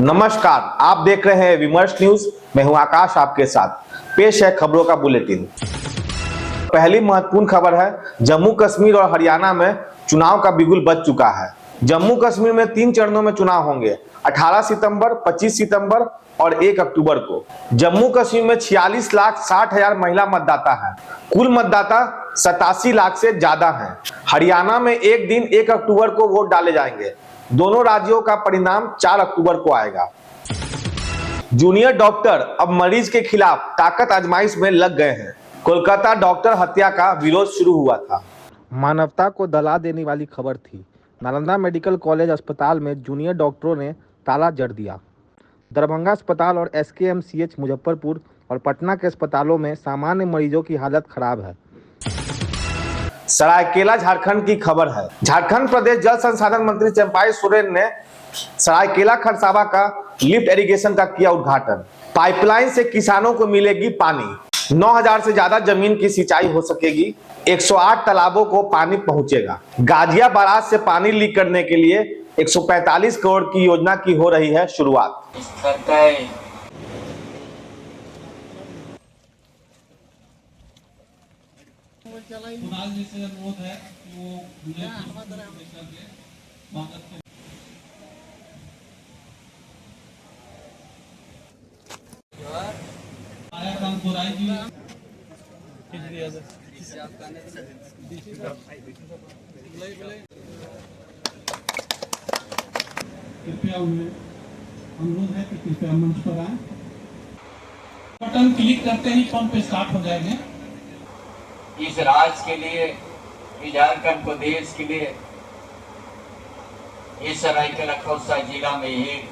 नमस्कार, आप देख रहे हैं विमर्श न्यूज। मैं हूं आकाश, आपके साथ पेश है खबरों का बुलेटिन। पहली महत्वपूर्ण खबर है, जम्मू कश्मीर और हरियाणा में चुनाव का बिगुल बज चुका है। जम्मू कश्मीर में 3 चरणों में चुनाव होंगे, 18 सितंबर, 25 सितंबर और 1 अक्टूबर को। जम्मू कश्मीर में 46,60,000 महिला मतदाता हैं। कुल मतदाता 87 लाख से ज्यादा हैं। हरियाणा में एक दिन 1 अक्टूबर को वोट डाले जाएंगे। दोनों राज्यों का परिणाम 4 अक्टूबर को आएगा। जूनियर डॉक्टर अब मरीज के खिलाफ ताकत आजमाइश में लग गए हैं। कोलकाता डॉक्टर हत्या का विरोध शुरू हुआ था। मानवता को दला देने वाली खबर थी। नालंदा मेडिकल कॉलेज अस्पताल में जूनियर डॉक्टरों ने ताला जड़ दिया। दरभंगा अस्पताल और SKMCH मुजफ्फरपुर और पटना के अस्पतालों में सामान्य मरीजों की हालत खराब है। सरायकेला झारखंड की खबर है। झारखंड प्रदेश जल संसाधन मंत्री चंपाई सोरेन ने सरायकेला खरसावा का लिफ्ट इरिगेशन का किया उद्घाटन। पाइपलाइन से किसानों को मिलेगी पानी। 9,000 से ज्यादा जमीन की सिंचाई हो सकेगी। 108 तालाबों को पानी पहुंचेगा। गाजिया बाराज से पानी लीक करने के लिए 145 करोड़ की योजना की हो रही है शुरुआत। कुणाल जी से अनुरोध है कि वो कृपया उन्हें अनुरोध है कि कृपया मंच पर आए। बटन क्लिक करते ही पंप स्टार्ट हो जाएंगे। इस राज्य के लिए, झारखंड प्रदेश के लिए, इस सरायकेला खरसावा जिला में एक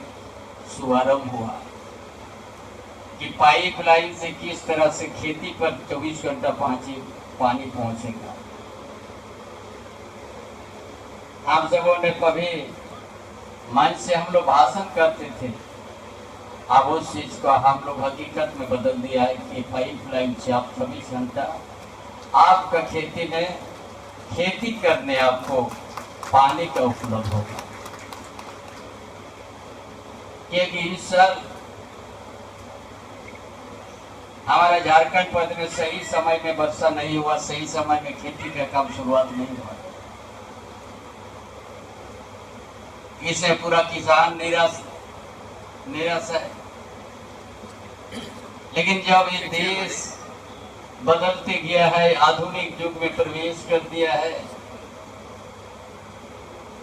शुभारंभ हुआ कि पाइपलाइन से किस तरह से खेती पर 24 घंटा पानी पहुंचेगा। हम सबों ने कभी मंच से हम लोग भाषण करते थे, अब उस चीज को हम लोग हकीकत में बदल दिया है कि पाइपलाइन से आप 24 घंटा आपका खेती में खेती करने आपको पानी का उपलब्ध होगा। क्योंकि इस साल हमारे झारखंड प्रदेश में सही समय में वर्षा नहीं हुआ, सही समय में खेती का काम शुरुआत नहीं हुआ। इससे पूरा किसान निराश है। लेकिन जब ये देश बदलते गया है, आधुनिक युग में प्रवेश कर दिया है,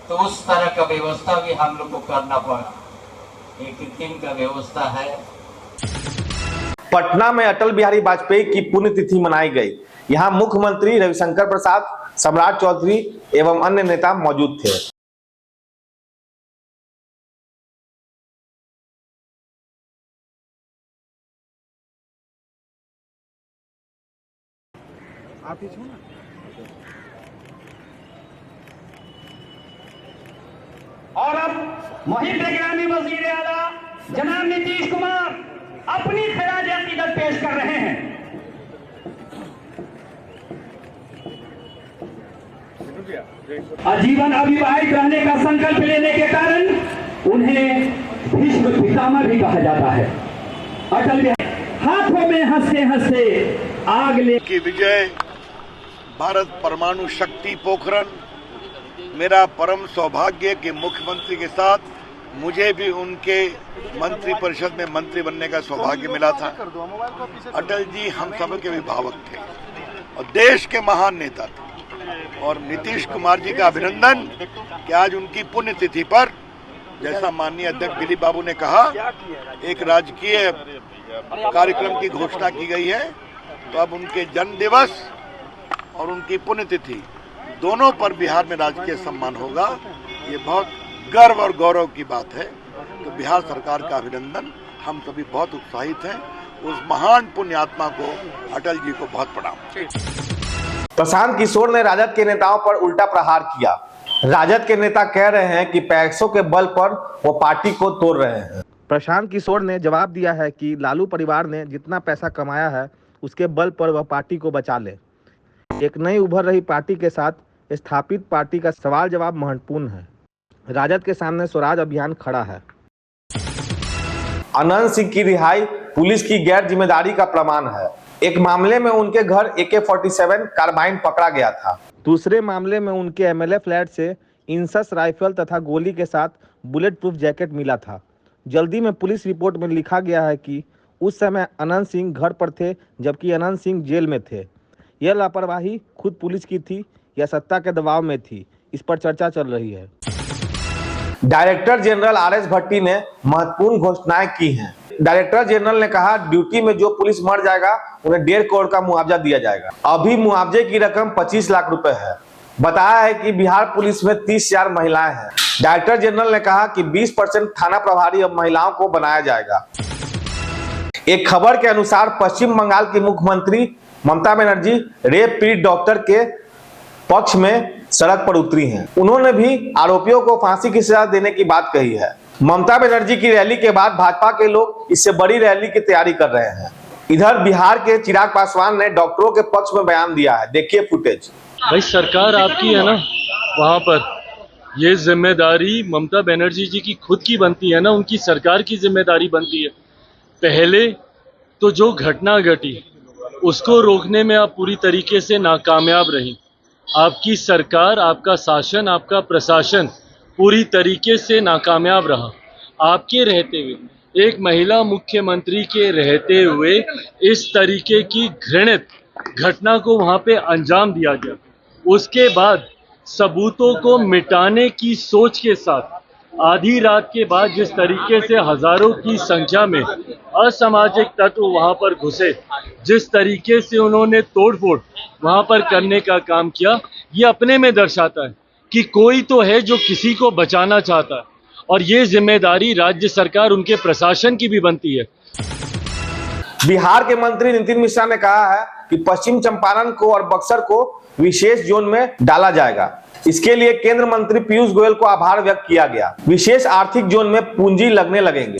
तो उस तरह का व्यवस्था भी हम लोग को करना पड़ा। एक कृत्रिम का व्यवस्था है। पटना में अटल बिहारी वाजपेयी की पुण्यतिथि मनाई गई। यहां मुख्यमंत्री रविशंकर प्रसाद, सम्राट चौधरी एवं अन्य नेता मौजूद थे। और अब मुहिम निगरानी वजीर आला जनाब नीतीश कुमार अपनी खराज अकीदत पेश कर रहे हैं। आजीवन अविवाहित रहने का संकल्प लेने के कारण उन्हें भीष्म पितामह भी कहा जाता है। अटल बिहारी हाथों में हंसते हंसते आग ले की विजय, भारत परमाणु शक्ति पोखरण, मेरा परम सौभाग्य कि मुख्यमंत्री के साथ मुझे भी उनके मंत्री परिषद में मंत्री बनने का सौभाग्य मिला था। अटल जी हम सब के अभिभावक थे और देश के महान नेता थे। और नीतीश कुमार जी का अभिनंदन कि आज उनकी पुण्यतिथि पर, जैसा माननीय अध्यक्ष दिलीप बाबू ने कहा, एक राजकीय कार्यक्रम की घोषणा की गई है। तो अब उनके जन्म दिवस और उनकी पुण्यतिथि दोनों पर बिहार में राजकीय सम्मान होगा। ये बहुत गर्व और गौरव की बात है। तो बिहार सरकार का अभिनंदन। हम सभी बहुत उत्साहित हैं। उस महान पुण्यात्मा को, अटल जी को बहुत प्रणाम। प्रशांत किशोर ने राजद के नेताओं पर उल्टा प्रहार किया। राजद के नेता कह रहे हैं कि पैसों के बल पर वो पार्टी को तोड़ रहे हैं। प्रशांत किशोर ने जवाब दिया है कि लालू परिवार ने जितना पैसा कमाया है उसके बल पर वह पार्टी को बचा ले। एक नई उभर रही पार्टी के साथ स्थापित पार्टी का सवाल जवाब महत्वपूर्ण है। राजद के सामने स्वराज अभियान खड़ा है। अनंत सिंह की रिहाई पुलिस की गैर जिम्मेदारी का प्रमाण है। एक मामले में उनके घर AK-47 कार्बाइन पकड़ा गया था। दूसरे मामले में उनके एमएलए फ्लैट से इंसस राइफल तथा गोली के साथ बुलेट प्रूफ जैकेट मिला था। जल्दी में पुलिस रिपोर्ट में लिखा गया है कि उस समय अनंत सिंह घर पर थे जबकि अनंत सिंह जेल में थे। यह लापरवाही खुद पुलिस की थी या सत्ता के दबाव में थी, इस पर चर्चा चल रही है। डायरेक्टर जनरल RS भट्टी ने महत्वपूर्ण घोषणाएं की हैं। डायरेक्टर जनरल ने कहा, ड्यूटी में जो पुलिस मर जाएगा उन्हें 1.5 करोड़ का मुआवजा दिया जाएगा। अभी मुआवजे की रकम 25 लाख रुपए है। बताया है कि बिहार पुलिस में 30,000 महिलाएं हैं। डायरेक्टर जनरल ने कहा कि 20% थाना प्रभारी अब महिलाओं को बनाया जाएगा। एक खबर के अनुसार पश्चिम बंगाल की मुख्यमंत्री ममता बनर्जी रेप पीड़ित डॉक्टर के पक्ष में सड़क पर उतरी हैं। उन्होंने भी आरोपियों को फांसी की सजा देने की बात कही है। ममता बनर्जी की रैली के बाद भाजपा के लोग इससे बड़ी रैली की तैयारी कर रहे हैं। इधर बिहार के चिराग पासवान ने डॉक्टरों के पक्ष में बयान दिया है, देखिए फुटेज। भाई सरकार आपकी है ना, वहाँ पर ये जिम्मेदारी ममता बनर्जी जी की खुद की बनती है ना, उनकी सरकार की जिम्मेदारी बनती है। पहले तो जो घटना घटी उसको रोकने में आप पूरी तरीके से नाकामयाब रही। आपकी सरकार, आपका शासन, आपका प्रशासन पूरी तरीके से नाकामयाब रहा। आपके रहते हुए, एक महिला मुख्यमंत्री के रहते हुए इस तरीके की घृणित घटना को वहां पे अंजाम दिया गया। उसके बाद सबूतों को मिटाने की सोच के साथ आधी रात के बाद जिस तरीके से हजारों की संख्या में असामाजिक तत्व वहां पर घुसे, जिस तरीके से उन्होंने तोड़फोड़ वहां पर करने का काम किया, ये अपने में दर्शाता है कि कोई तो है जो किसी को बचाना चाहता है। और ये जिम्मेदारी राज्य सरकार, उनके प्रशासन की भी बनती है। बिहार के मंत्री नितिन मिश्रा ने कहा है कि पश्चिम चंपारण को और बक्सर को विशेष जोन में डाला जाएगा। इसके लिए केंद्र मंत्री पीयूष गोयल को आभार व्यक्त किया गया। विशेष आर्थिक जोन में पूंजी लगने लगेंगे।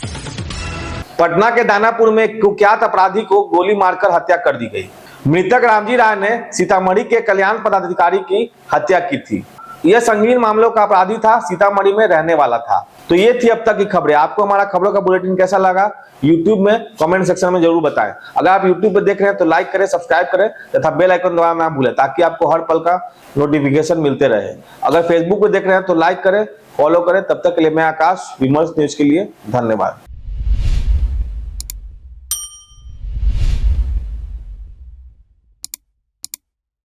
पटना के दानापुर में एक कुख्यात अपराधी को गोली मारकर हत्या कर दी गई। मृतक रामजी राय ने सीतामढ़ी के कल्याण पदाधिकारी की हत्या की थी। यह संगीन मामलों का अपराधी था, सीतामढ़ी में रहने वाला था। तो ये थी अब तक की खबरें। आपको हमारा खबरों का बुलेटिन कैसा लगा यूट्यूब में कमेंट सेक्शन में जरूर बताएं। अगर आप यूट्यूब पर देख रहे हैं तो लाइक करें, सब्सक्राइब करें तथा बेल आइकन दबाना ना भूलें ताकि आपको हर पल का नोटिफिकेशन मिलते रहे। अगर फेसबुक पर देख रहे हैं तो लाइक करें, फॉलो करें। तब तक के लिए मैं आकाश, विमर्श न्यूज के लिए धन्यवाद।